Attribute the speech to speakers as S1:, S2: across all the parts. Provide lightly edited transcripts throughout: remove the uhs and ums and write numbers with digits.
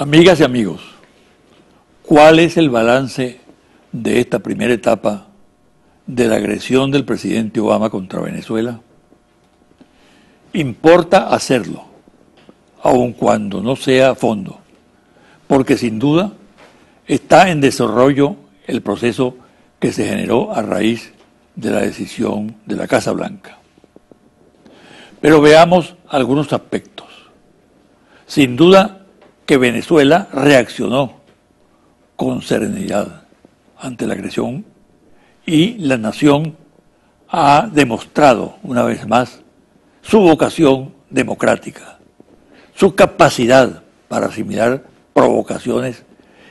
S1: Amigas y amigos, ¿cuál es el balance de esta primera etapa de la agresión del presidente Obama contra Venezuela? Importa hacerlo, aun cuando no sea a fondo, porque sin duda está en desarrollo el proceso que se generó a raíz de la decisión de la Casa Blanca. Pero veamos algunos aspectos. Sin duda que Venezuela reaccionó con serenidad ante la agresión y la nación ha demostrado una vez más su vocación democrática, su capacidad para asimilar provocaciones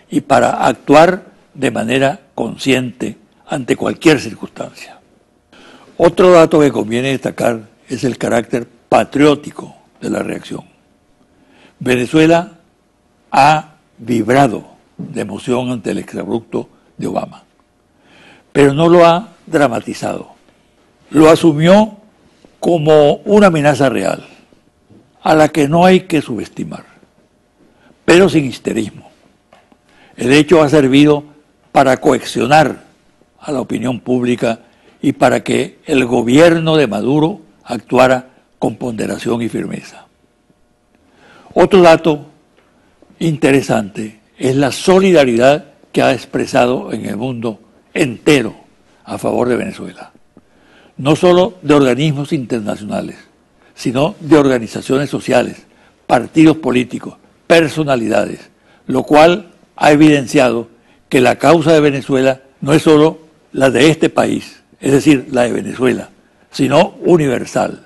S1: y para actuar de manera consciente ante cualquier circunstancia. Otro dato que conviene destacar es el carácter patriótico de la reacción. Venezuela ha vibrado de emoción ante el exabrupto de Obama, pero no lo ha dramatizado. Lo asumió como una amenaza real, a la que no hay que subestimar, pero sin histerismo. El hecho ha servido para coaccionar a la opinión pública y para que el gobierno de Maduro actuara con ponderación y firmeza. Otro dato interesante es la solidaridad que ha expresado en el mundo entero a favor de Venezuela. No solo de organismos internacionales, sino de organizaciones sociales, partidos políticos, personalidades, lo cual ha evidenciado que la causa de Venezuela no es solo la de este país, es decir, la de Venezuela, sino universal.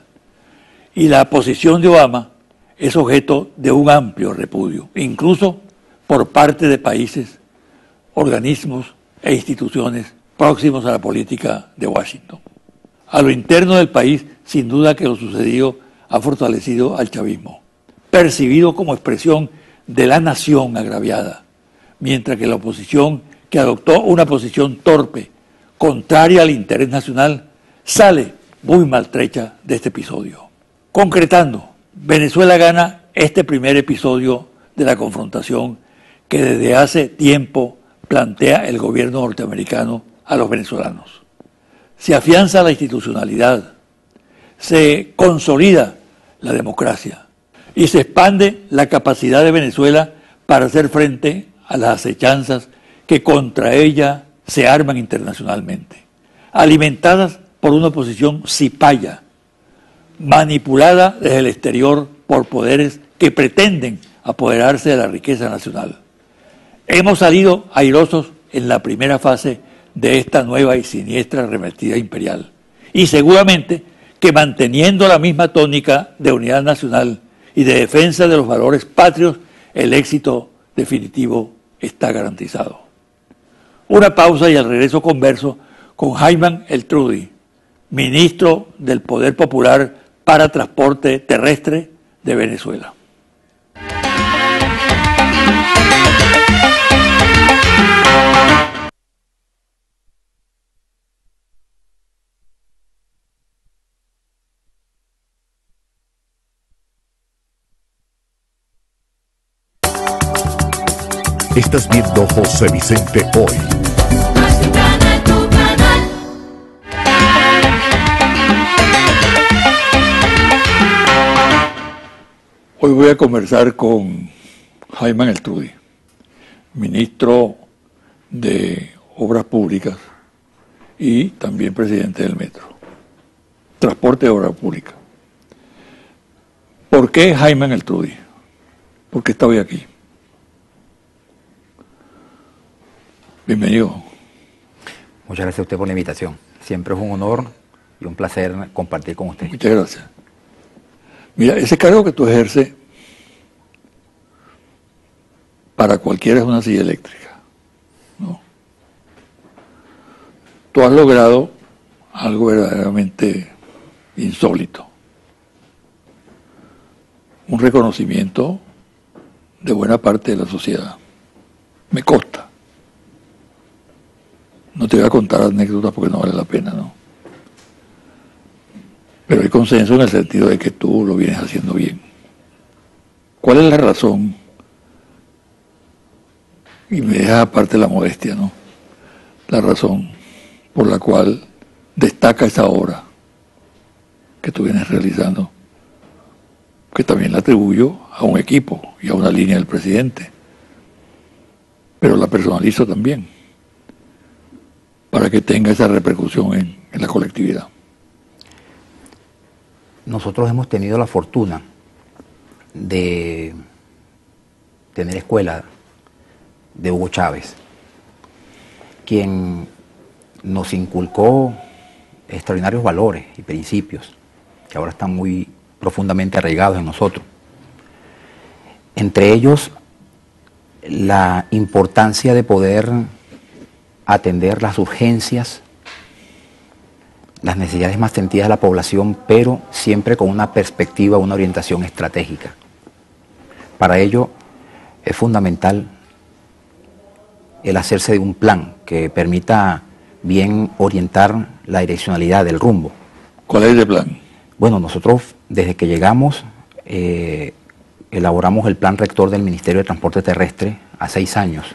S1: Y la posición de Obama es objeto de un amplio repudio, incluso por parte de países, organismos e instituciones próximos a la política de Washington. A lo interno del país, sin duda que lo sucedido ha fortalecido al chavismo, percibido como expresión de la nación agraviada, mientras que la oposición, que adoptó una posición torpe, contraria al interés nacional, sale muy maltrecha de este episodio. Concretando, Venezuela gana este primer episodio de la confrontación que desde hace tiempo plantea el gobierno norteamericano a los venezolanos. Se afianza la institucionalidad, se consolida la democracia y se expande la capacidad de Venezuela para hacer frente a las acechanzas que contra ella se arman internacionalmente, alimentadas por una oposición cipaya, manipulada desde el exterior por poderes que pretenden apoderarse de la riqueza nacional. Hemos salido airosos en la primera fase de esta nueva y siniestra arremetida imperial, y seguramente que manteniendo la misma tónica de unidad nacional y de defensa de los valores patrios, el éxito definitivo está garantizado. Una pausa y al regreso converso con Hayman El-Trudy, ministro del Poder Popular para Transporte Terrestre de Venezuela.
S2: Estás viendo José Vicente Hoy.
S1: Hoy voy a conversar con Hayman El-Trudy, ministro de Obras Públicas y también presidente del Metro. Transporte de Obras Públicas. ¿Por qué Hayman El-Trudy? ¿Por qué está hoy aquí? Bienvenido.
S3: Muchas gracias a usted por la invitación. Siempre es un honor y un placer compartir con usted.
S1: Muchas gracias. Mira, ese cargo que tú ejerces, para cualquiera es una silla eléctrica, ¿no? Tú has logrado algo verdaderamente insólito. Un reconocimiento de buena parte de la sociedad. Me consta. No te voy a contar anécdotas porque no vale la pena, ¿no? Pero hay consenso en el sentido de que tú lo vienes haciendo bien. ¿Cuál es la razón Y me deja aparte la modestia, ¿no? La razón por la cual destaca esa obra que tú vienes realizando, que también la atribuyo a un equipo y a una línea del presidente, pero la personalizo también, para que tenga esa repercusión en la colectividad.
S3: Nosotros hemos tenido la fortuna de tener escuela de Hugo Chávez, quien nos inculcó extraordinarios valores y principios que ahora están muy profundamente arraigados en nosotros. Entre ellos, la importancia de poder atender las urgencias, las necesidades más sentidas de la población, pero siempre con una perspectiva, una orientación estratégica. Para ello es fundamental el hacerse de un plan que permita bien orientar la direccionalidad del rumbo.
S1: ¿Cuál es el plan?
S3: Bueno, nosotros desde que llegamos elaboramos el plan rector del Ministerio de Transporte Terrestre a 6 años.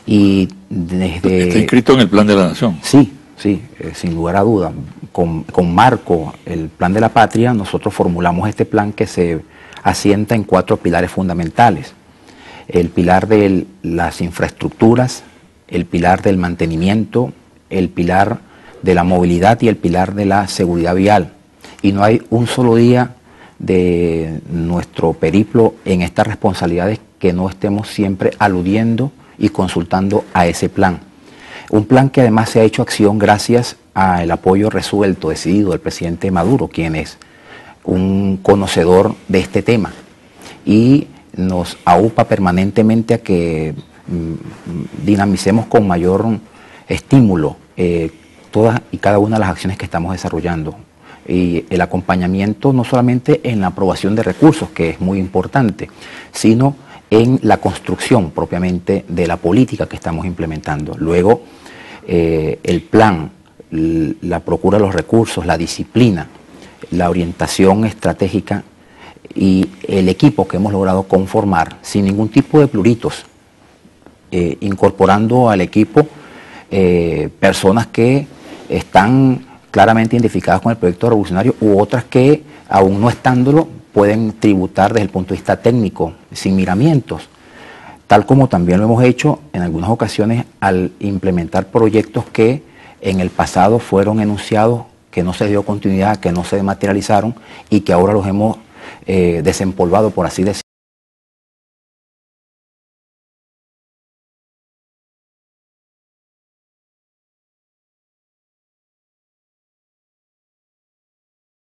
S3: Y desde...
S1: ¿Está inscrito en el Plan de la Nación?
S3: Sí, sí, sin lugar a duda. Con marco, el Plan de la Patria, nosotros formulamos este plan que se asienta en 4 pilares fundamentales. El pilar de las infraestructuras, el pilar del mantenimiento, el pilar de la movilidad y el pilar de la seguridad vial. Y no hay un solo día de nuestro periplo en estas responsabilidades que no estemos siempre aludiendo y consultando a ese plan. Un plan que además se ha hecho acción gracias al apoyo resuelto, decidido del presidente Maduro, quien es un conocedor de este tema y nos aupa permanentemente a que dinamicemos con mayor estímulo todas y cada una de las acciones que estamos desarrollando. Y el acompañamiento no solamente en la aprobación de recursos, que es muy importante, sino en la construcción propiamente de la política que estamos implementando. Luego, el plan, la procura de los recursos, la disciplina, la orientación estratégica y el equipo que hemos logrado conformar sin ningún tipo de pluritos, incorporando al equipo personas que están claramente identificadas con el proyecto revolucionario u otras que, aún no estándolo, pueden tributar desde el punto de vista técnico, sin miramientos, tal como también lo hemos hecho en algunas ocasiones al implementar proyectos que en el pasado fueron enunciados, que no se dio continuidad, que no se materializaron y que ahora los hemos desempolvado, por así decirlo.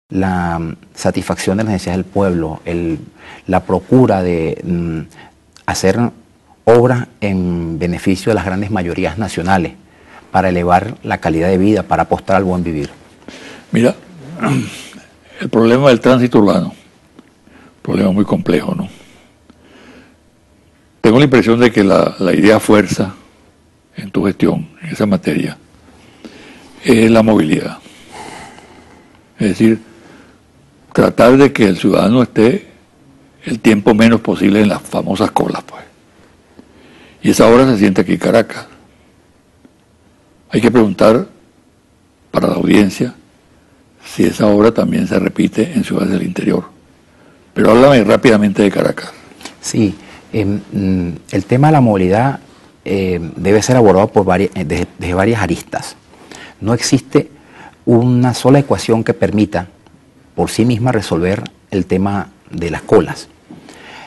S3: La satisfacción de las necesidades del pueblo, la procura de hacer obras en beneficio de las grandes mayorías nacionales para elevar la calidad de vida, para apostar al buen vivir.
S1: Mira, el problema del tránsito urbano, problema muy complejo, ¿no? Tengo la impresión de que la idea fuerza en tu gestión, en esa materia, es la movilidad. Es decir, tratar de que el ciudadano esté el tiempo menos posible en las famosas colas, pues. Y esa hora se siente aquí en Caracas. Hay que preguntar para la audiencia si esa obra también se repite en ciudades del interior. Pero háblame rápidamente de Caracas.
S3: Sí, el tema de la movilidad debe ser abordado por desde varias aristas. No existe una sola ecuación que permita por sí misma resolver el tema de las colas.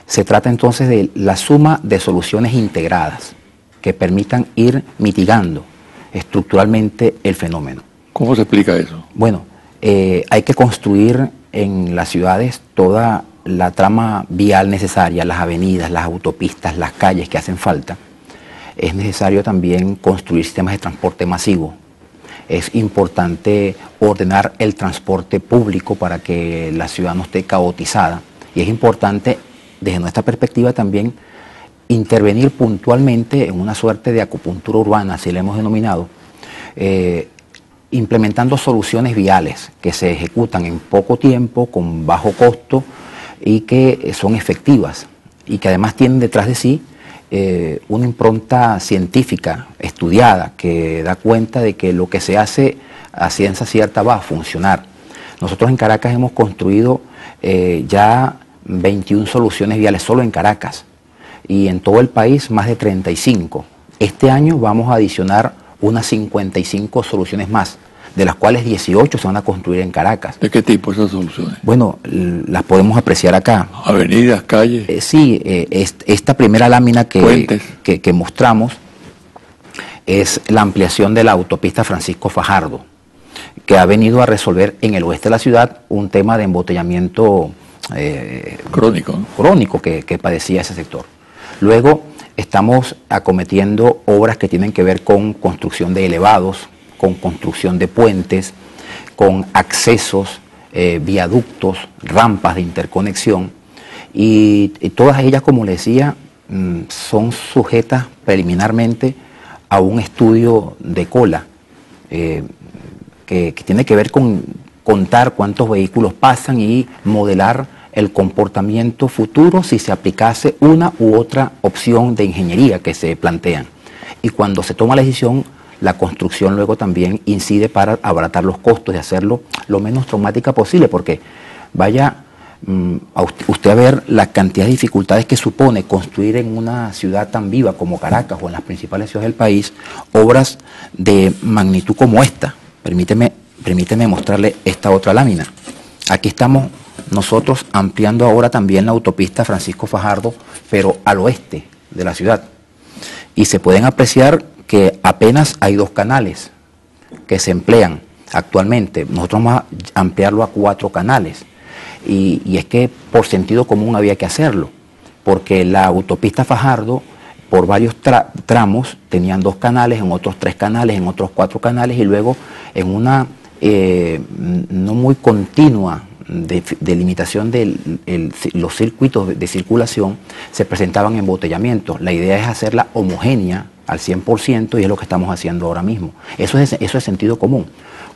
S3: Se trata entonces de la suma de soluciones integradas que permitan ir mitigando estructuralmente el fenómeno.
S1: ¿Cómo se explica eso?
S3: Bueno, hay que construir en las ciudades toda la trama vial necesaria, las avenidas, las autopistas, las calles que hacen falta. Es necesario también construir sistemas de transporte masivo. Es importante ordenar el transporte público para que la ciudad no esté caotizada. Y es importante, desde nuestra perspectiva también, intervenir puntualmente en una suerte de acupuntura urbana, así le hemos denominado, implementando soluciones viales que se ejecutan en poco tiempo, con bajo costo y que son efectivas y que además tienen detrás de sí una impronta científica estudiada que da cuenta de que lo que se hace a ciencia cierta va a funcionar. Nosotros en Caracas hemos construido ya 21 soluciones viales solo en Caracas y en todo el país más de 35. Este año vamos a adicionar unas 55 soluciones más, de las cuales 18 se van a construir en Caracas.
S1: ¿De qué tipo esas soluciones?
S3: Bueno, las podemos apreciar acá.
S1: Avenidas, calles.
S3: Sí, esta primera lámina que mostramos es la ampliación de la autopista Francisco Fajardo, que ha venido a resolver en el oeste de la ciudad un tema de embotellamiento
S1: crónico, ¿no?
S3: Crónico que padecía ese sector. Luego estamos acometiendo obras que tienen que ver con construcción de elevados, con construcción de puentes, con accesos, viaductos, rampas de interconexión y todas ellas, como le decía, son sujetas preliminarmente a un estudio de cola que tiene que ver con contar cuántos vehículos pasan y modelar el comportamiento futuro si se aplicase una u otra opción de ingeniería que se plantean. Y cuando se toma la decisión, la construcción luego también incide para abaratar los costos de hacerlo lo menos traumática posible, porque vaya usted a ver la cantidad de dificultades que supone construir en una ciudad tan viva como Caracas o en las principales ciudades del país obras de magnitud como esta. Permíteme mostrarle esta otra lámina. Aquí estamos nosotros ampliando ahora también la autopista Francisco Fajardo, pero al oeste de la ciudad. Y se pueden apreciar que apenas hay 2 canales que se emplean actualmente. Nosotros vamos a ampliarlo a 4 canales. Y es que por sentido común había que hacerlo, porque la autopista Fajardo, por varios tramos, tenían 2 canales, en otros 3 canales, en otros 4 canales, y luego en una no muy continua delimitación de los circuitos de circulación, se presentaban embotellamientos. La idea es hacerla homogénea al 100% y es lo que estamos haciendo ahora mismo. Eso es sentido común.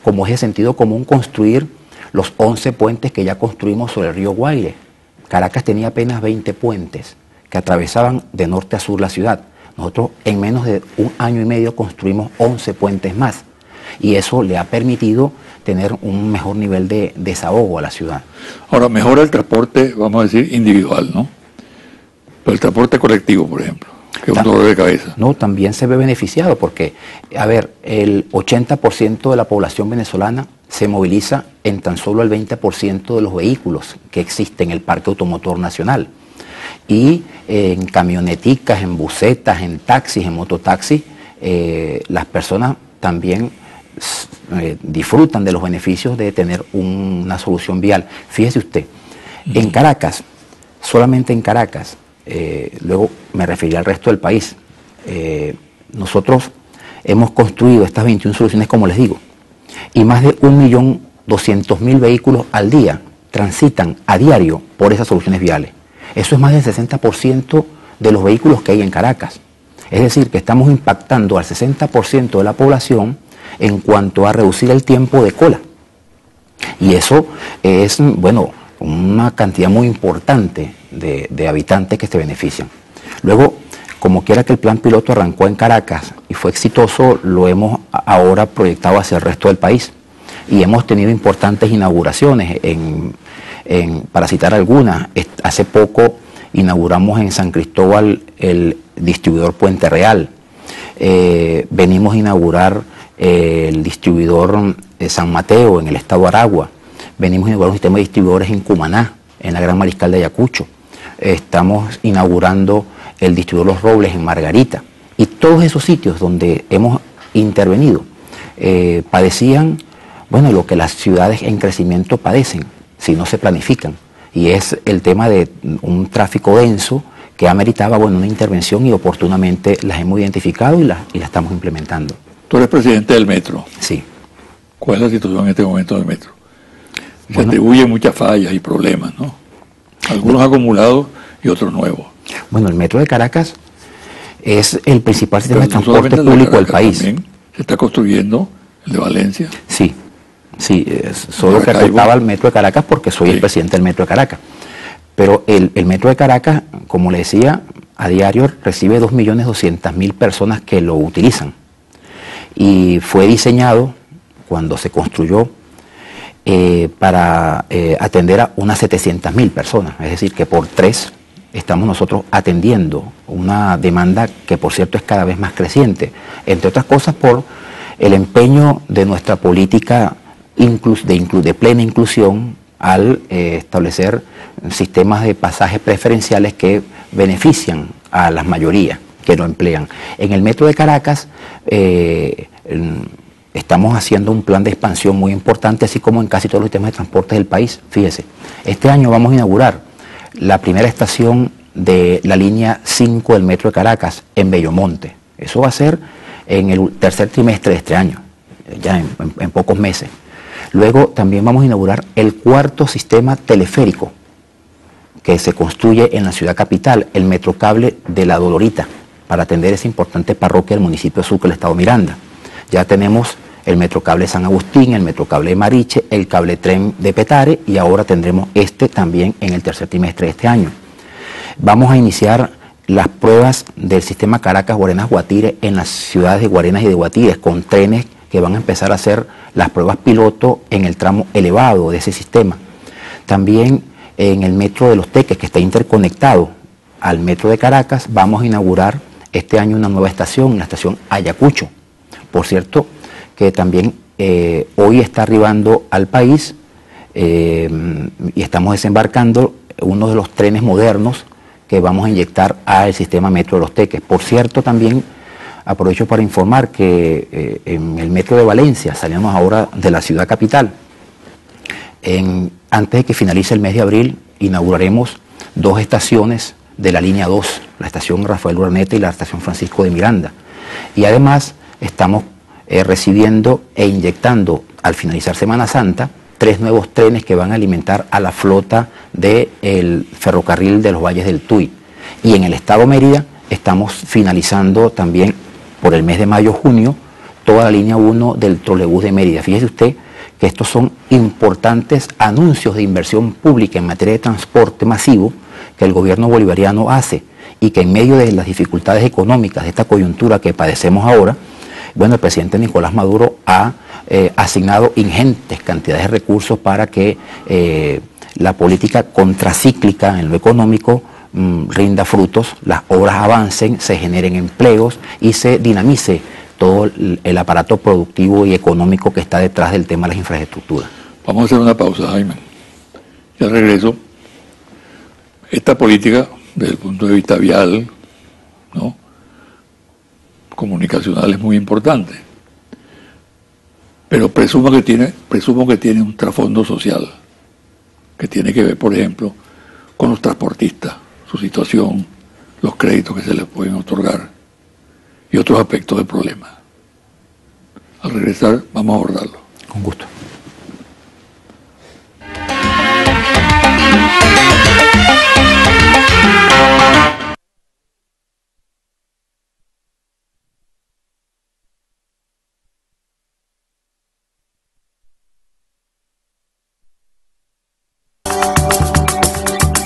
S3: Como es de sentido común construir los 11 puentes que ya construimos sobre el río Guaire. Caracas tenía apenas 20 puentes que atravesaban de norte a sur la ciudad. Nosotros en menos de un año y medio construimos 11 puentes más y eso le ha permitido tener un mejor nivel de desahogo a la ciudad.
S1: Ahora, mejora el transporte, vamos a decir, individual, ¿no? Pero el transporte colectivo, por ejemplo, que es un dolor de cabeza.
S3: No, también se ve beneficiado porque, a ver, el 80% de la población venezolana se moviliza en tan solo el 20% de los vehículos que existen en el parque automotor nacional. Y en camioneticas, en busetas, en taxis, en mototaxis, las personas también disfrutan de los beneficios de tener una solución vial. Fíjese usted, en Caracas, solamente en Caracas, luego me referiré al resto del país, nosotros hemos construido estas 21 soluciones, como les digo, y más de 1.200.000 vehículos al día transitan a diario por esas soluciones viales. Eso es más del 60% de los vehículos que hay en Caracas. Es decir, que estamos impactando al 60% de la población en cuanto a reducir el tiempo de cola. Y eso es, bueno, una cantidad muy importante de habitantes que se benefician. Luego, como quiera que el plan piloto arrancó en Caracas y fue exitoso, lo hemos ahora proyectado hacia el resto del país. Y hemos tenido importantes inauguraciones, para citar algunas. Hace poco inauguramos en San Cristóbal el distribuidor Puente Real. Venimos a inaugurar el distribuidor San Mateo en el estado Aragua. Venimos a inaugurar un sistema de distribuidores en Cumaná, en la Gran Mariscal de Ayacucho. Estamos inaugurando el distribuidor Los Robles en Margarita. Y todos esos sitios donde hemos intervenido padecían, bueno, lo que las ciudades en crecimiento padecen si no se planifican. Y es el tema de un tráfico denso que ameritaba, bueno, una intervención y oportunamente las hemos identificado y la estamos implementando.
S1: Tú eres presidente del metro.
S3: Sí.
S1: ¿Cuál es la situación en este momento del metro? Se
S3: Bueno,
S1: atribuyen muchas fallas y problemas, ¿no? Algunos acumulados y otros nuevos.
S3: Bueno, el metro de Caracas es el principal sistema de
S1: Pero no
S3: transporte
S1: solamente el de
S3: público del
S1: Caracas,
S3: país.
S1: también se está construyendo el de Valencia.
S3: Sí, sí, solo que
S1: Maracaibo.
S3: faltaba el metro de Caracas porque soy
S1: Sí.
S3: el presidente del metro de Caracas. Pero el metro de Caracas, como le decía, a diario recibe 2.200.000 personas que lo utilizan. Y fue diseñado, cuando se construyó, para atender a unas 700.000 personas. Es decir, que por 3 estamos nosotros atendiendo una demanda que, por cierto, es cada vez más creciente. Entre otras cosas, por el empeño de nuestra política de plena inclusión al establecer sistemas de pasajes preferenciales que benefician a las mayorías que lo emplean. En el metro de Caracas estamos haciendo un plan de expansión muy importante, así como en casi todos los sistemas de transporte del país. Fíjese, este año vamos a inaugurar la primera estación de la línea 5 del metro de Caracas en Bellomonte. Eso va a ser en el tercer trimestre de este año, ya en pocos meses. Luego también vamos a inaugurar el 4º sistema teleférico que se construye en la ciudad capital, el Metrocable de La Dolorita, para atender esa importante parroquia del municipio de Sucre, el estado Miranda. Ya tenemos el Metrocable San Agustín, el Metrocable de Mariche, el cable tren de Petare, y ahora tendremos este también en el tercer trimestre de este año. Vamos a iniciar las pruebas del sistema Caracas-Guarenas-Guatire en las ciudades de Guarenas y de Guatire, con trenes que van a empezar a hacer las pruebas piloto en el tramo elevado de ese sistema. También en el metro de Los Teques, que está interconectado al metro de Caracas, vamos a inaugurar este año una nueva estación, la estación Ayacucho. Por cierto, que también hoy está arribando al país y estamos desembarcando uno de los trenes modernos que vamos a inyectar al sistema metro de Los Teques. Por cierto, también aprovecho para informar que en el metro de Valencia, salimos ahora de la ciudad capital, antes de que finalice el mes de abril, inauguraremos 2 estaciones de la línea 2, la estación Rafael Urdaneta y la estación Francisco de Miranda. Y además estamos recibiendo e inyectando, al finalizar Semana Santa, 3 nuevos trenes que van a alimentar a la flota del ferrocarril de los Valles del Tuy. Y en el estado Mérida estamos finalizando también por el mes de mayo-junio toda la línea 1 del trolebús de Mérida. Fíjese usted que estos son importantes anuncios de inversión pública en materia de transporte masivo que el gobierno bolivariano hace, y que en medio de las dificultades económicas de esta coyuntura que padecemos ahora, bueno, el presidente Nicolás Maduro ha asignado ingentes cantidades de recursos para que la política contracíclica en lo económico rinda frutos, las obras avancen, se generen empleos y se dinamice todo el aparato productivo y económico que está detrás del tema de las infraestructuras.
S1: Vamos a hacer una pausa, Jaime. Ya regreso. Esta política, desde el punto de vista vial, ¿no?, comunicacional, es muy importante. Pero presumo que tiene un trasfondo social, que tiene que ver, por ejemplo, con los transportistas, su situación, los créditos que se les pueden otorgar y otros aspectos del problema. Al regresar vamos a abordarlo.
S3: Con gusto.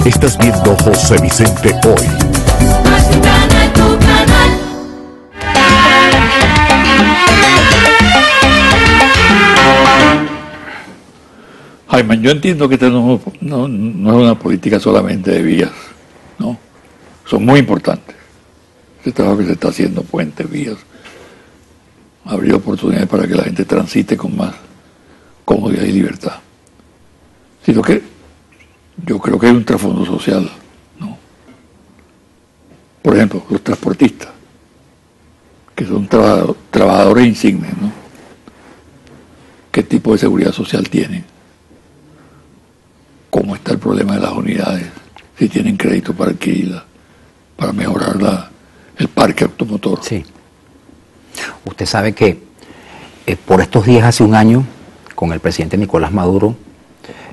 S2: Estás viendo José Vicente Hoy.
S4: Tu canal.
S1: Jaime, yo entiendo que esta no es una política solamente de vías, ¿no? Son muy importantes. Este trabajo que se está haciendo, puentes, vías, abrir oportunidades para que la gente transite con más comodidad y libertad. Sino que yo creo que hay un trasfondo social, ¿no? Por ejemplo, los transportistas, que son trabajadores insignes, ¿no? ¿Qué tipo de seguridad social tienen? ¿Cómo está el problema de las unidades? Si tienen crédito para adquirirlas, para mejorar el parque automotor.
S3: Sí. Usted sabe que por estos días, hace un año, con el presidente Nicolás Maduro,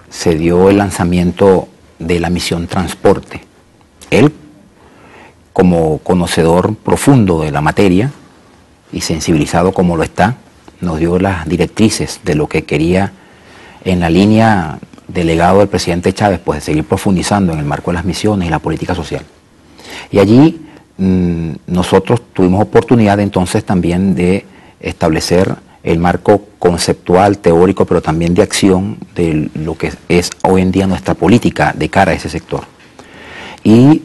S3: se dio el lanzamiento de la misión Transporte. Él, como conocedor profundo de la materia y sensibilizado como lo está, nos dio las directrices de lo que quería en la línea del legado del presidente Chávez, pues de seguir profundizando en el marco de las misiones y la política social. Y allí nosotros tuvimos oportunidad entonces también de establecer el marco conceptual, teórico, pero también de acción de lo que es hoy en día nuestra política de cara a ese sector. Y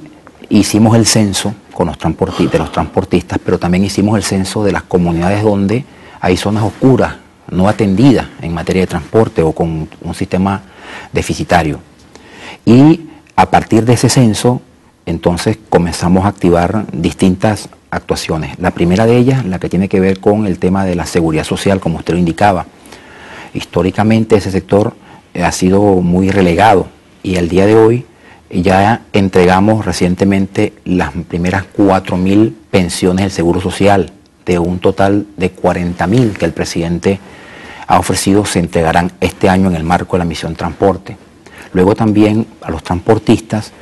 S3: hicimos el censo con los transportistas, pero también hicimos el censo de las comunidades donde hay zonas oscuras, no atendidas en materia de transporte o con un sistema deficitario. Y a partir de ese censo, entonces comenzamos a activar distintas actuaciones. La primera de ellas, la que tiene que ver con el tema de la seguridad social, como usted lo indicaba. Históricamente ese sector ha sido muy relegado y al día de hoy ya entregamos recientemente las primeras 4.000 pensiones del Seguro Social, de un total de 40.000 que el presidente ha ofrecido, se entregarán este año en el marco de la misión Transporte. Luego también a los transportistas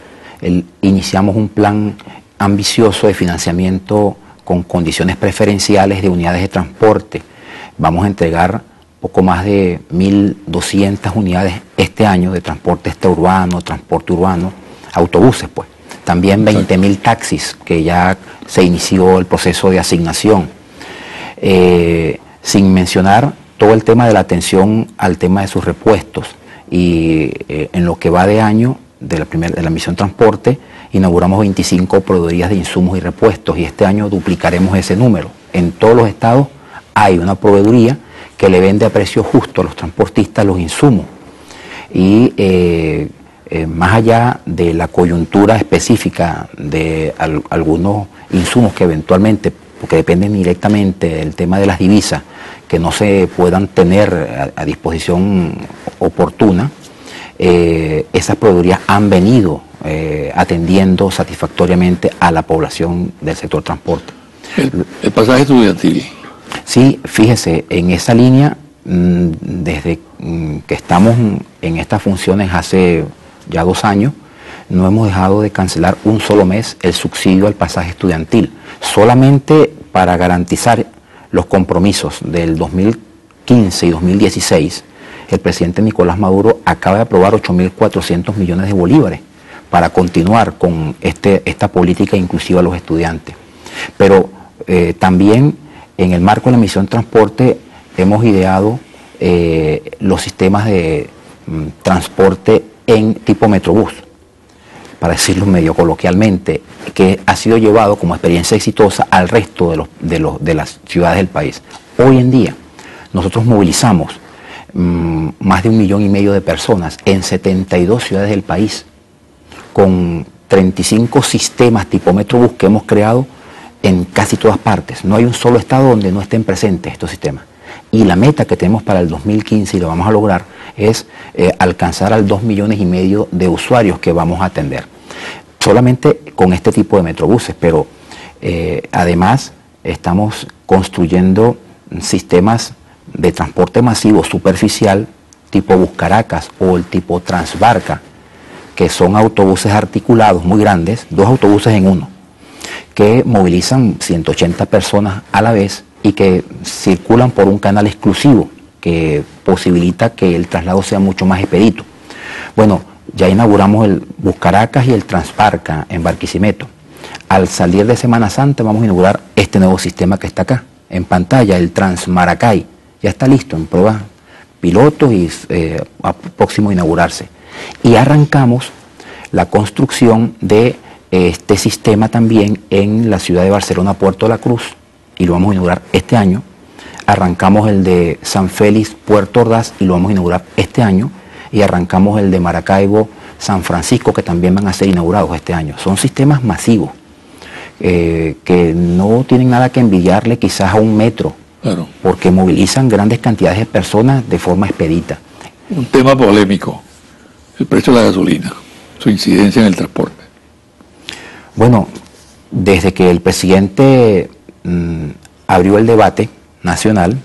S3: iniciamos un plan ambicioso de financiamiento con condiciones preferenciales de unidades de transporte. Vamos a entregar poco más de 1.200 unidades este año de transporte extraurbano, transporte urbano, autobuses pues. También 20.000 taxis, que ya se inició el proceso de asignación. Sin mencionar todo el tema de la atención al tema de sus repuestos. Y en lo que va de año de la misión Transporte, inauguramos 25 proveedorías de insumos y repuestos y este año duplicaremos ese número. En todos los estados hay una proveeduría que le vende a precio justo a los transportistas los insumos. Y más allá de la coyuntura específica de algunos insumos que eventualmente, porque dependen directamente del tema de las divisas, que no se puedan tener a disposición oportuna, esas proveedurías han venido atendiendo satisfactoriamente a la población del sector transporte.
S1: El pasaje estudiantil.
S3: Sí, fíjese, en esa línea, desde que estamos en estas funciones hace ya 2 años, no hemos dejado de cancelar un solo mes el subsidio al pasaje estudiantil, solamente para garantizar los compromisos del 2015 y 2016. El presidente Nicolás Maduro acaba de aprobar 8.400 millones de bolívares para continuar con esta política inclusiva a los estudiantes. Pero también en el marco de la misión Transporte hemos ideado los sistemas de transporte en tipo Metrobús, para decirlo medio coloquialmente, que ha sido llevado como experiencia exitosa al resto de las ciudades del país. Hoy en día nosotros movilizamos más de 1,5 millones de personas en 72 ciudades del país, con 35 sistemas tipo Metrobús que hemos creado en casi todas partes. No hay un solo estado donde no estén presentes estos sistemas. Y la meta que tenemos para el 2015, y lo vamos a lograr, es alcanzar al 2,5 millones de usuarios que vamos a atender. Solamente con este tipo de Metrobuses, pero además estamos construyendo sistemas de transporte masivo superficial tipo Bus Caracas o el tipo Transbarca, que son autobuses articulados muy grandes, 2 autobuses en uno, que movilizan 180 personas a la vez y que circulan por un canal exclusivo que posibilita que el traslado sea mucho más expedito. Bueno, ya inauguramos el Bus Caracas y el Transbarca en Barquisimeto. Al salir de Semana Santa vamos a inaugurar este nuevo sistema que está acá, en pantalla, el Transmaracay. Ya está listo en pruebas pilotos y próximo a inaugurarse. Y arrancamos la construcción de este sistema también en la ciudad de Barcelona, Puerto de la Cruz, y lo vamos a inaugurar este año. Arrancamos el de San Félix, Puerto Ordaz, y lo vamos a inaugurar este año. Y arrancamos el de Maracaibo, San Francisco, que también van a ser inaugurados este año. Son sistemas masivos que no tienen nada que envidiarle quizás a un metro, claro, porque movilizan grandes cantidades de personas de forma expedita.
S1: Un tema polémico, el precio de la gasolina, su incidencia en el transporte.
S3: Bueno, desde que el presidente abrió el debate nacional,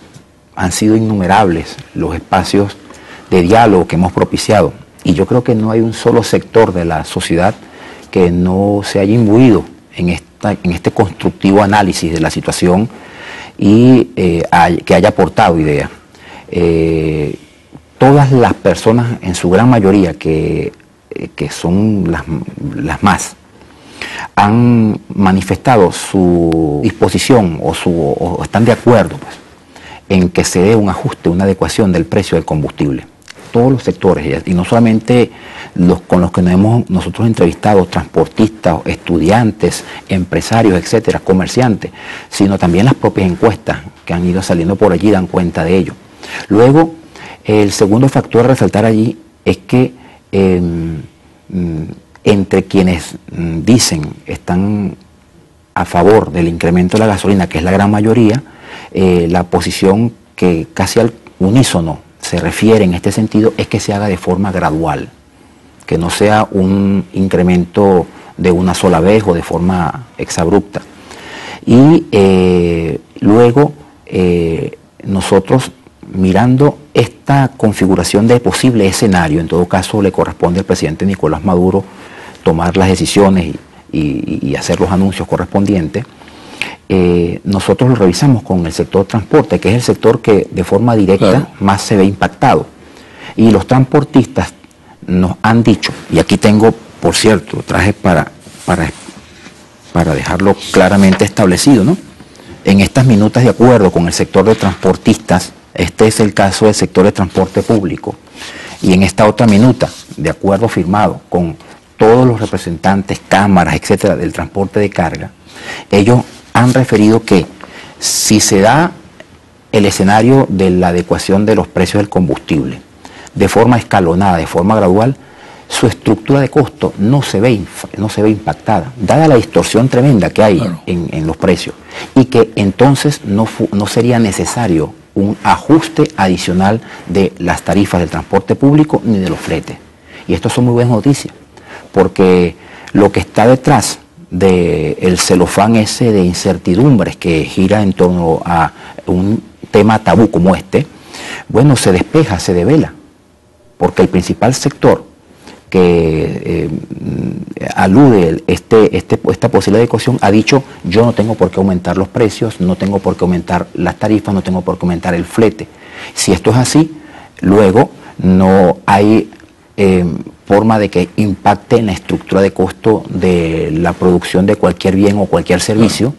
S3: han sido innumerables los espacios de diálogo que hemos propiciado. Y yo creo que no hay un solo sector de la sociedad que no se haya imbuido en este constructivo análisis de la situación y que haya aportado ideas. Todas las personas, en su gran mayoría, que son las más, han manifestado su disposición o están de acuerdo pues, en que se dé un ajuste, una adecuación del precio del combustible. Todos los sectores, y no solamente los con los que nos hemos nosotros entrevistado, transportistas, estudiantes, empresarios, etcétera, comerciantes, sino también las propias encuestas que han ido saliendo por allí dan cuenta de ello. Luego, el segundo factor a resaltar allí es que entre quienes dicen están a favor del incremento de la gasolina, que es la gran mayoría, la posición que casi al unísono se refiere en este sentido es que se haga de forma gradual, que no sea un incremento de una sola vez o de forma exabrupta. Y luego nosotros, mirando esta configuración de posible escenario, en todo caso le corresponde al presidente Nicolás Maduro tomar las decisiones y hacer los anuncios correspondientes, nosotros lo revisamos con el sector transporte, que es el sector que de forma directa
S1: claro,
S3: más se ve impactado. Y los transportistas nos han dicho, y aquí tengo, por cierto, traje para dejarlo claramente establecido, ¿no? En estas minutas de acuerdo con el sector de transportistas, este es el caso del sector de transporte público, y en esta otra minuta de acuerdo firmado con todos los representantes, cámaras, etcétera, del transporte de carga, ellos han referido que si se da el escenario de la adecuación de los precios del combustible de forma escalonada, de forma gradual, su estructura de costo no se ve impactada, dada la distorsión tremenda que hay
S1: claro,
S3: en los precios, y que entonces no sería necesario un ajuste adicional de las tarifas del transporte público ni de los fletes. Y esto son muy buenas noticias, porque lo que está detrás del celofán ese de incertidumbres que gira en torno a un tema tabú como este, bueno, se despeja, se devela, porque el principal sector que alude esta posible adecuación ha dicho: yo no tengo por qué aumentar los precios, no tengo por qué aumentar las tarifas, no tengo por qué aumentar el flete. Si esto es así, luego no hay forma de que impacte en la estructura de costo de la producción de cualquier bien o cualquier servicio,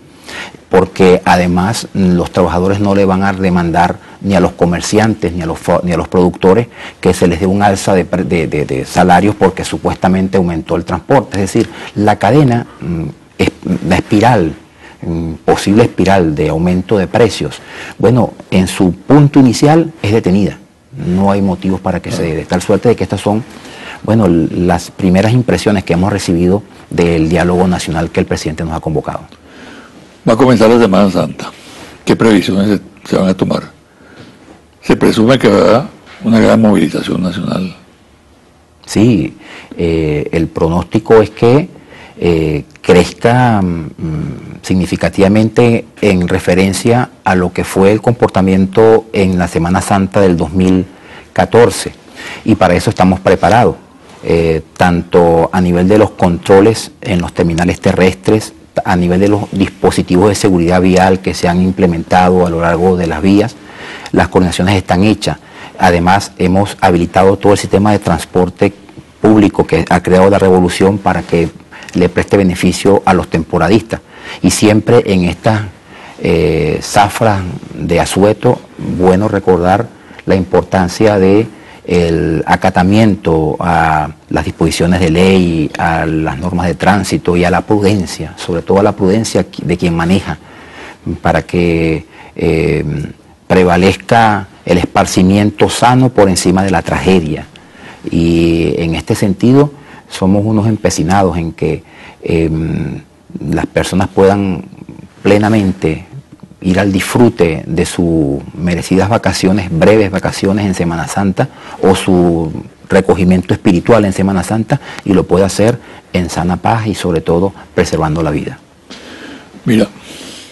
S3: porque además los trabajadores no le van a demandar ni a los comerciantes ni a los productores que se les dé un alza de salarios porque supuestamente aumentó el transporte. Es decir, la cadena, la espiral, posible espiral de aumento de precios, bueno, en su punto inicial es detenida. No hay motivos para que se dé, de tal suerte de que estas son, bueno, las primeras impresiones que hemos recibido del diálogo nacional que el presidente nos ha convocado.
S1: Va a comenzar la Semana Santa. ¿Qué previsiones se van a tomar? Se presume que habrá una gran movilización nacional.
S3: Sí, el pronóstico es que crezca significativamente en referencia a lo que fue el comportamiento en la Semana Santa del 2014, y para eso estamos preparados, tanto a nivel de los controles en los terminales terrestres, a nivel de los dispositivos de seguridad vial que se han implementado a lo largo de las vías. Las coordinaciones están hechas. Además, hemos habilitado todo el sistema de transporte público que ha creado la revolución para que le preste beneficio a los temporadistas. Y siempre en estas zafras de asueto, bueno recordar la importancia de el acatamiento a las disposiciones de ley, a las normas de tránsito y a la prudencia, sobre todo a la prudencia de quien maneja, para que prevalezca el esparcimiento sano por encima de la tragedia. Y en este sentido somos unos empecinados en que las personas puedan plenamente ir al disfrute de sus merecidas vacaciones, breves vacaciones en Semana Santa, o su recogimiento espiritual en Semana Santa, y lo pueda hacer en sana paz y sobre todo preservando la vida.
S1: Mira,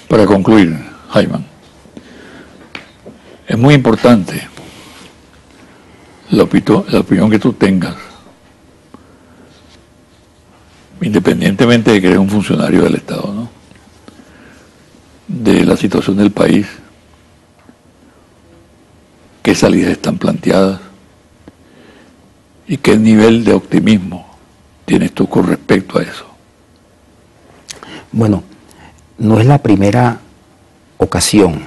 S1: para concluir, Jaime, es muy importante la opinión que tú tengas, independientemente de que eres un funcionario del Estado, ¿no?, de la situación del país, qué salidas están planteadas y qué nivel de optimismo tienes tú con respecto a eso.
S3: Bueno, no es la primera ocasión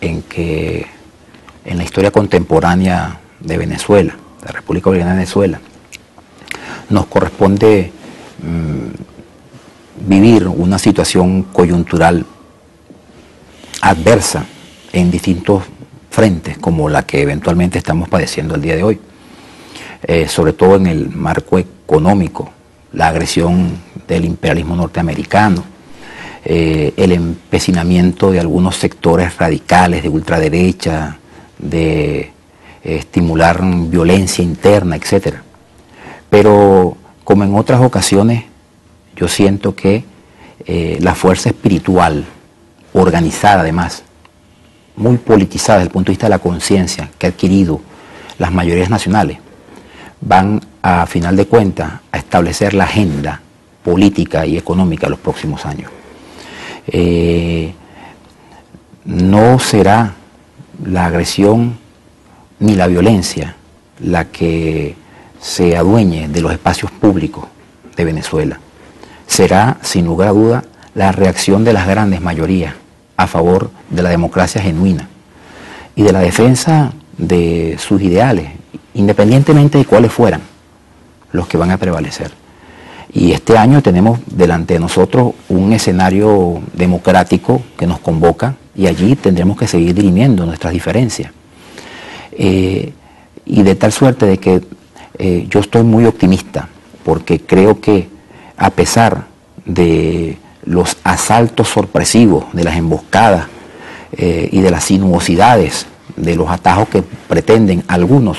S3: en que en la historia contemporánea de Venezuela, de la República Bolivariana de Venezuela, nos corresponde vivir una situación coyuntural adversa en distintos frentes, como la que eventualmente estamos padeciendo el día de hoy, sobre todo en el marco económico, la agresión del imperialismo norteamericano, el empecinamiento de algunos sectores radicales de ultraderecha, de estimular violencia interna, etc. Pero como en otras ocasiones, yo siento que la fuerza espiritual, organizada además, muy politizada desde el punto de vista de la conciencia que ha adquirido las mayorías nacionales, van a final de cuentas a establecer la agenda política y económica de los próximos años. No será la agresión ni la violencia la que se adueñe de los espacios públicos de Venezuela. Será, sin lugar a duda, la reacción de las grandes mayorías a favor de la democracia genuina y de la defensa de sus ideales, independientemente de cuáles fueran los que van a prevalecer. Y este año tenemos delante de nosotros un escenario democrático que nos convoca y allí tendremos que seguir dirimiendo nuestras diferencias. Y de tal suerte de que yo estoy muy optimista, porque creo que a pesar de los asaltos sorpresivos, de las emboscadas y de las sinuosidades, de los atajos que pretenden algunos,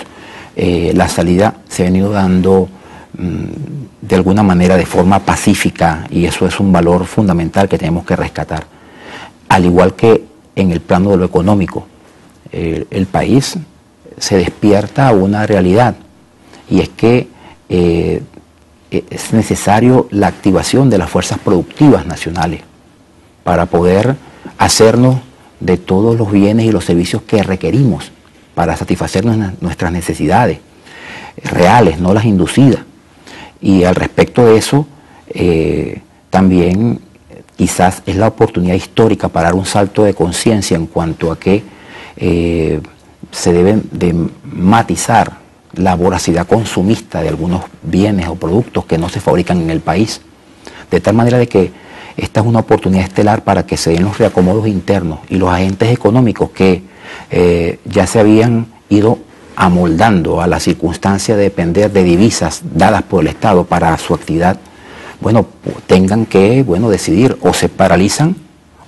S3: la salida se ha venido dando de alguna manera de forma pacífica, y eso es un valor fundamental que tenemos que rescatar. Al igual que en el plano de lo económico, el país se despierta a una realidad, y es que es necesario la activación de las fuerzas productivas nacionales para poder hacernos de todos los bienes y los servicios que requerimos para satisfacer nuestras necesidades reales, no las inducidas. Y al respecto de eso, también quizás es la oportunidad histórica para dar un salto de conciencia en cuanto a que se debe de matizar la voracidad consumista de algunos bienes o productos que no se fabrican en el país, de tal manera de que esta es una oportunidad estelar para que se den los reacomodos internos y los agentes económicos que ya se habían ido amoldando a la circunstancia de depender de divisas dadas por el Estado para su actividad, bueno, tengan que, decidir, o se paralizan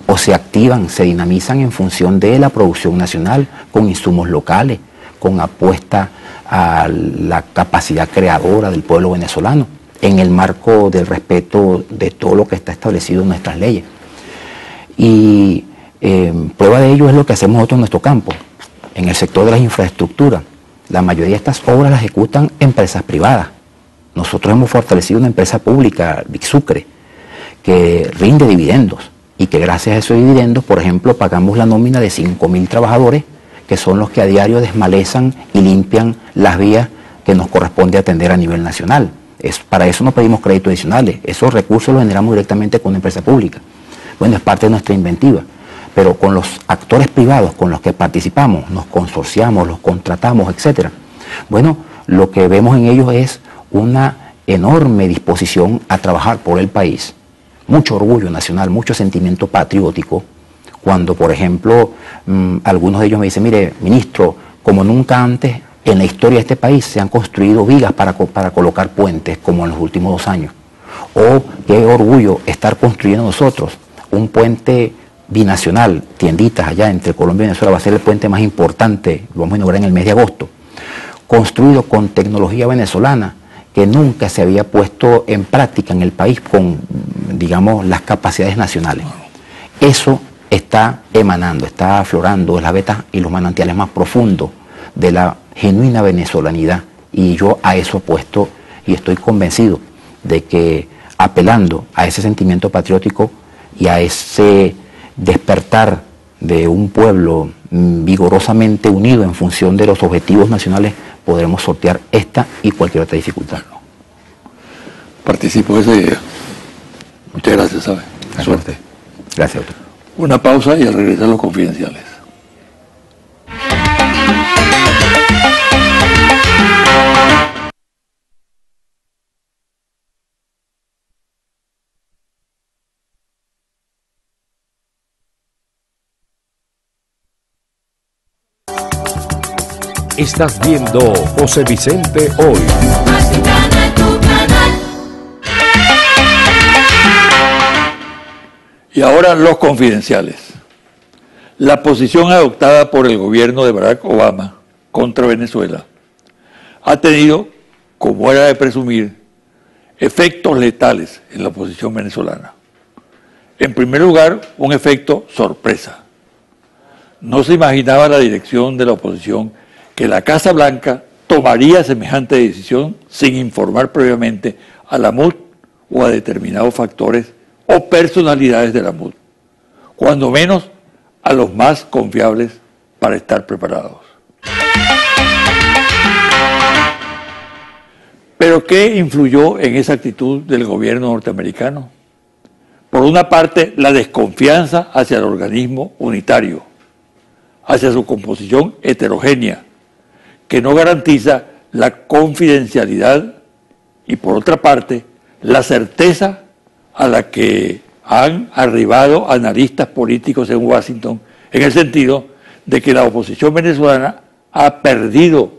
S3: o se activan, se dinamizan en función de la producción nacional, con insumos locales, con apuesta a la capacidad creadora del pueblo venezolano, en el marco del respeto de todo lo que está establecido en nuestras leyes. Y prueba de ello es lo que hacemos nosotros en nuestro campo, en el sector de las infraestructuras. La mayoría de estas obras las ejecutan empresas privadas. Nosotros hemos fortalecido una empresa pública, Bixucre, que rinde dividendos, y que gracias a esos dividendos, por ejemplo, pagamos la nómina de 5.000 trabajadores, que son los que a diario desmalezan y limpian las vías que nos corresponde atender a nivel nacional. Para eso no pedimos créditos adicionales, esos recursos los generamos directamente con una empresa pública. Bueno, es parte de nuestra inventiva, pero con los actores privados con los que participamos, nos consorciamos, los contratamos, etc. Bueno, lo que vemos en ellos es una enorme disposición a trabajar por el país, mucho orgullo nacional, mucho sentimiento patriótico, cuando, por ejemplo, algunos de ellos me dicen, mire, ministro, como nunca antes en la historia de este país se han construido vigas para colocar puentes, como en los últimos 2 años. O qué orgullo estar construyendo nosotros un puente binacional, tienditas allá entre Colombia y Venezuela, va a ser el puente más importante, lo vamos a inaugurar en el mes de agosto, construido con tecnología venezolana que nunca se había puesto en práctica en el país con, digamos, las capacidades nacionales. Eso está emanando, está aflorando las vetas y los manantiales más profundos de la genuina venezolanidad, y yo a eso apuesto y estoy convencido de que, apelando a ese sentimiento patriótico y a ese despertar de un pueblo vigorosamente unido en función de los objetivos nacionales, podremos sortear esta y cualquier otra dificultad.
S1: Participo de esa idea. Muchas gracias, ¿sabe?
S3: Suerte. Gracias, doctor.
S1: Una pausa y al regresar los confidenciales.
S2: Estás viendo José Vicente Hoy.
S4: Matucana, tu canal.
S1: Y ahora los confidenciales. La posición adoptada por el gobierno de Barack Obama contra Venezuela ha tenido, como era de presumir, efectos letales en la oposición venezolana. En primer lugar, un efecto sorpresa. No se imaginaba la dirección de la oposición que la Casa Blanca tomaría semejante decisión sin informar previamente a la MUD o a determinados factores o personalidades de la MUD, cuando menos a los más confiables para estar preparados. ¿Pero qué influyó en esa actitud del gobierno norteamericano? Por una parte, la desconfianza hacia el organismo unitario, hacia su composición heterogénea, que no garantiza la confidencialidad, y por otra parte, la certeza a la que han arribado analistas políticos en Washington, en el sentido de que la oposición venezolana ha perdido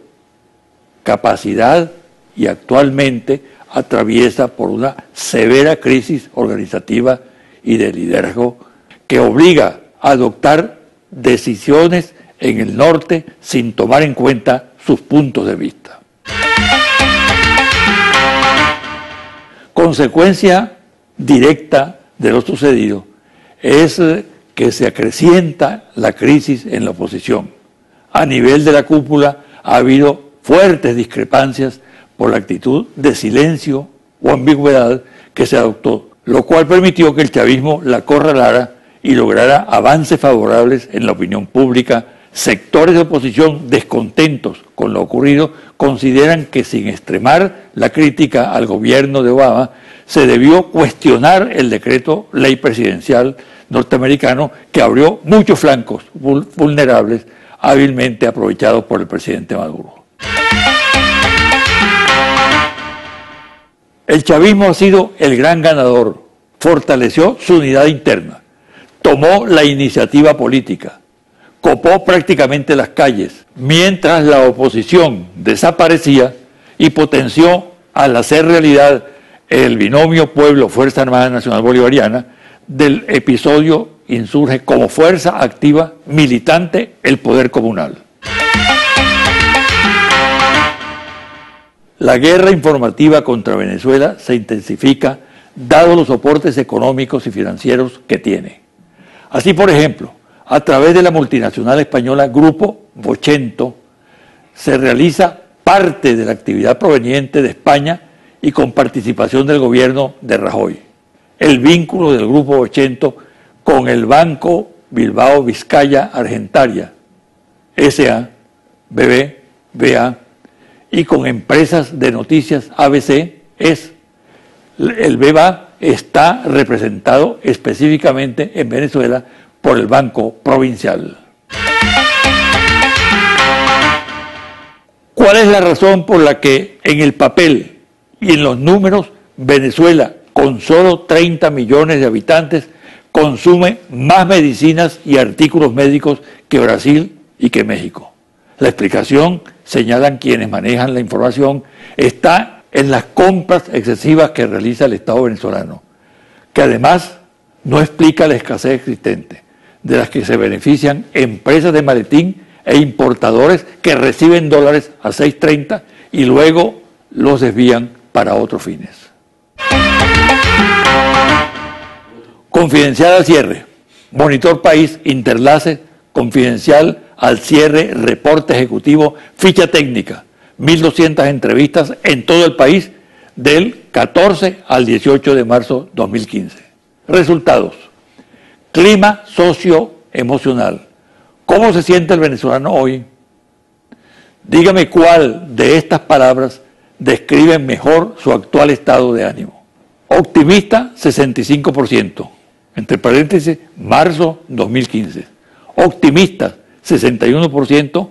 S1: capacidad y actualmente atraviesa por una severa crisis organizativa y de liderazgo que obliga a adoptar decisiones en el norte sin tomar en cuenta sus puntos de vista. Consecuencia directa de lo sucedido es que se acrecienta la crisis en la oposición. A nivel de la cúpula ha habido fuertes discrepancias por la actitud de silencio o ambigüedad que se adoptó, lo cual permitió que el chavismo la acorralara y lograra avances favorables en la opinión pública. Sectores de oposición descontentos con lo ocurrido consideran que, sin extremar la crítica al gobierno de Obama, se debió cuestionar el decreto ley presidencial norteamericano que abrió muchos flancos vulnerables hábilmente aprovechados por el presidente Maduro. El chavismo ha sido el gran ganador, fortaleció su unidad interna, tomó la iniciativa política, copó prácticamente las calles, mientras la oposición desaparecía y potenció al hacer realidad el binomio Pueblo-Fuerza Armada Nacional Bolivariana. Del episodio insurge como fuerza activa militante el poder comunal. La guerra informativa contra Venezuela se intensifica dados los soportes económicos y financieros que tiene. Así, por ejemplo, a través de la multinacional española Grupo Vocento, se realiza parte de la actividad proveniente de España y con participación del gobierno de Rajoy. El vínculo del Grupo Vocento con el Banco Bilbao Vizcaya Argentaria, S.A., BBVA, y con empresas de noticias ABC, el BBVA está representado específicamente en Venezuela por el Banco Provincial. ¿Cuál es la razón por la que en el papel y en los números Venezuela, con solo 30 millones de habitantes, consume más medicinas y artículos médicos que Brasil y que México? La explicación, señalan quienes manejan la información, está en las compras excesivas que realiza el Estado venezolano, que además no explica la escasez existente, de las que se benefician empresas de maletín e importadores que reciben dólares a 6.30 y luego los desvían para otros fines. Confidencial al cierre. Monitor País, Interlace, confidencial al cierre, reporte ejecutivo, ficha técnica. 1.200 entrevistas en todo el país del 14 al 18 de marzo 2015. Resultados. Clima socioemocional. ¿Cómo se siente el venezolano hoy? Dígame cuál de estas palabras describe mejor su actual estado de ánimo. Optimista 65%, entre paréntesis, marzo 2015. Optimista 61%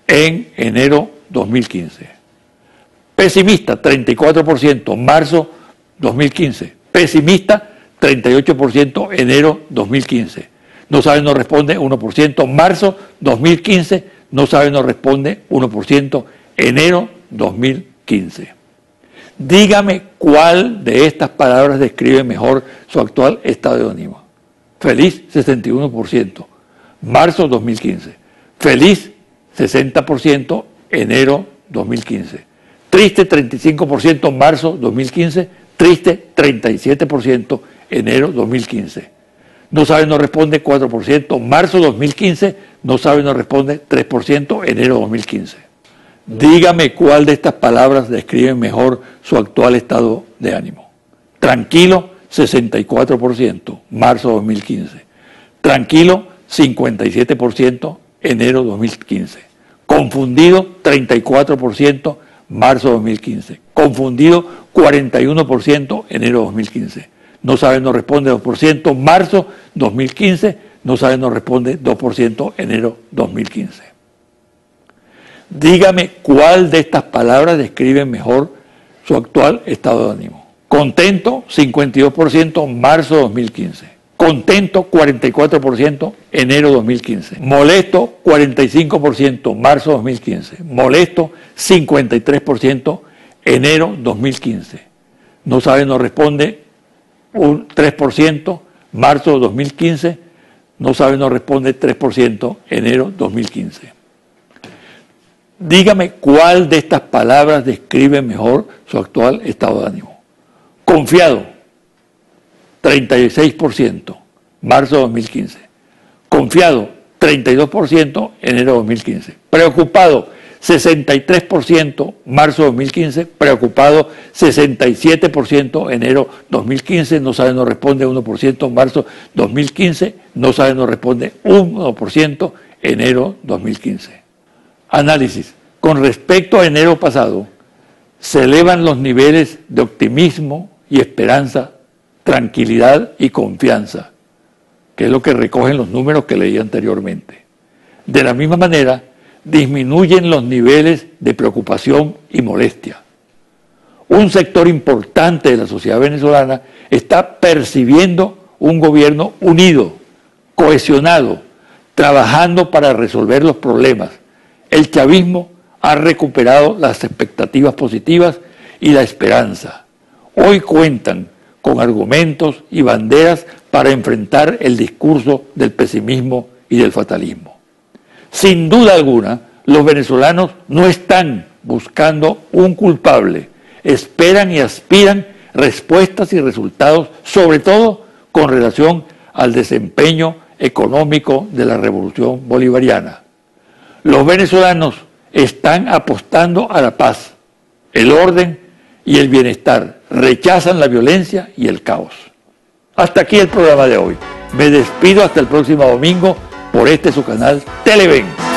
S1: en enero 2015. Pesimista 34%, marzo 2015. Pesimista 38%, enero 2015. No sabe, no responde 1%, marzo 2015. No sabe, no responde 1%, enero 2015. Dígame cuál de estas palabras describe mejor su actual estado de ánimo. Feliz 61%, marzo 2015. Feliz 60%, enero 2015. Triste 35%, marzo 2015. Triste 37%, enero 2015. No sabe, no responde 4%, marzo 2015. No sabe, no responde 3%, enero 2015. Dígame cuál de estas palabras describe mejor su actual estado de ánimo. Tranquilo, 64%, marzo 2015. Tranquilo, 57%, enero 2015. Confundido, 34%, marzo 2015. Confundido, 41%, enero 2015. No sabe, no responde 2%, marzo 2015. No sabe, no responde 2%, enero 2015. Dígame cuál de estas palabras describe mejor su actual estado de ánimo. Contento, 52%, marzo 2015. Contento, 44%, enero 2015. Molesto, 45%, marzo 2015. Molesto, 53%, enero 2015. No sabe, no responde un 3%, marzo 2015. No sabe, no responde 3%, enero 2015. Dígame cuál de estas palabras describe mejor su actual estado de ánimo. Confiado, 36%, marzo 2015. Confiado, 32%, enero 2015. Preocupado, 63%, marzo 2015. Preocupado, 67%, enero 2015. No sabe, no responde 1%, marzo 2015. No sabe, no responde 1%, enero 2015. Análisis. Con respecto a enero pasado, se elevan los niveles de optimismo y esperanza, tranquilidad y confianza, que es lo que recogen los números que leí anteriormente. De la misma manera, disminuyen los niveles de preocupación y molestia. Un sector importante de la sociedad venezolana está percibiendo un gobierno unido, cohesionado, trabajando para resolver los problemas. El chavismo ha recuperado las expectativas positivas y la esperanza. Hoy cuentan con argumentos y banderas para enfrentar el discurso del pesimismo y del fatalismo. Sin duda alguna, los venezolanos no están buscando un culpable, esperan y aspiran respuestas y resultados, sobre todo con relación al desempeño económico de la revolución bolivariana. Los venezolanos están apostando a la paz, el orden y el bienestar. Rechazan la violencia y el caos. Hasta aquí el programa de hoy. Me despido hasta el próximo domingo por su canal Televen.